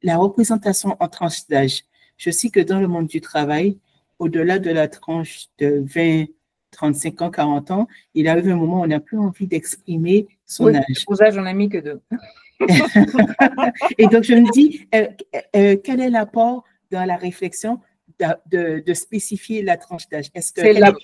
la représentation en tranche d'âge. Je sais que dans le monde du travail, au-delà de la tranche de 20, 35 ans, 40 ans, il arrive un moment où on n'a plus envie d'exprimer son âge. Pour ça, j'en ai mis que 2. Et donc, je me dis, quel est l'apport dans la réflexion de spécifier la tranche d'âge?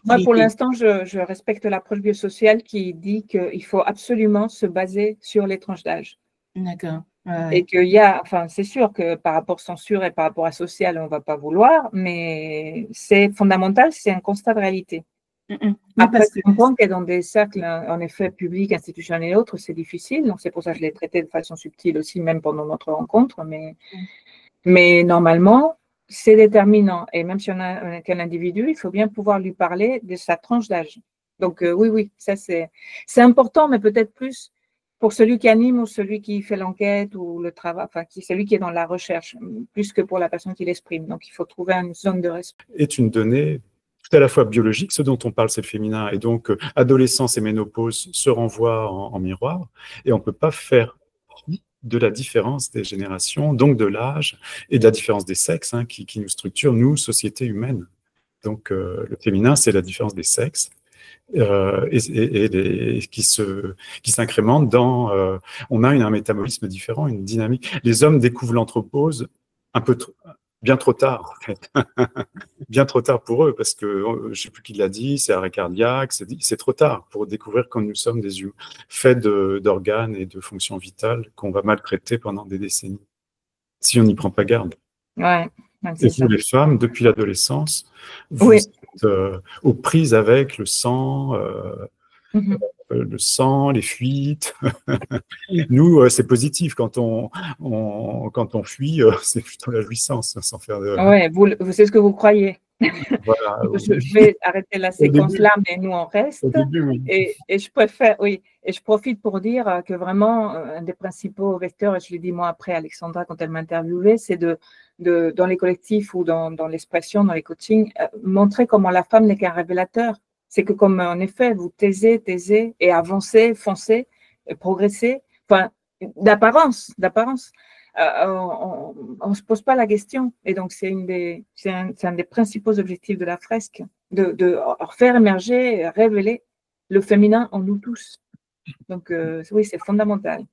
Moi, pour l'instant, je respecte l'approche biosociale qui dit qu'il faut absolument se baser sur les tranches d'âge. D'accord. Et qu'il y a, enfin, c'est sûr que par rapport censure et par rapport à social, on ne va pas vouloir, mais c'est fondamental, c'est un constat de réalité. Après, je comprends que dans des cercles, en effet, publics, institutionnels et autres, c'est difficile. Donc, c'est pour ça que je l'ai traité de façon subtile aussi, même pendant notre rencontre. Mais normalement, c'est déterminant. Et même si on a qu'un individu, il faut bien pouvoir lui parler de sa tranche d'âge. Donc, oui, ça, c'est important, mais peut-être plus pour celui qui anime ou celui qui fait l'enquête ou le travail, enfin, celui qui est dans la recherche, plus que pour la personne qui l'exprime. Donc, il faut trouver une zone de respect. Est une donnée tout à la fois biologique, ce dont on parle, c'est le féminin, et donc adolescence et ménopause se renvoient en miroir, et on ne peut pas faire de la différence des générations, donc de l'âge, et de la différence des sexes, hein, qui nous structure, nous, société humaine. Donc, le féminin, c'est la différence des sexes, et qui s'incrémente dans... on a un métabolisme différent, une dynamique. Les hommes découvrent l'anthropause un peu bien trop tard, en fait. Bien trop tard pour eux, parce que, je ne sais plus qui l'a dit, c'est arrêt cardiaque, c'est trop tard pour découvrir que nous sommes des humains, faits d'organes et de fonctions vitales qu'on va maltraiter pendant des décennies, si on n'y prend pas garde. Ouais, et vous, les femmes, depuis l'adolescence, vous êtes aux prises avec le sang, les fuites. Nous, c'est positif. Quand on fuit, c'est plutôt la jouissance, sans faire de... Oui, c'est ce que vous croyez. Voilà. Je vais arrêter la séquence là, mais nous, on reste. Et je préfère, et je profite pour dire que vraiment, un des principaux vecteurs, et je l'ai dit moi après Alexandra quand elle m'a interviewée, c'est dans les collectifs ou dans l'expression, dans les coachings, montrer comment la femme n'est qu'un révélateur. C'est que comme en effet, vous taisez et avancez, foncez, progressez, enfin, d'apparence. On ne se pose pas la question. Et donc, c'est un des principaux objectifs de la fresque, de faire émerger, révéler le féminin en nous tous. Donc, oui, c'est fondamental.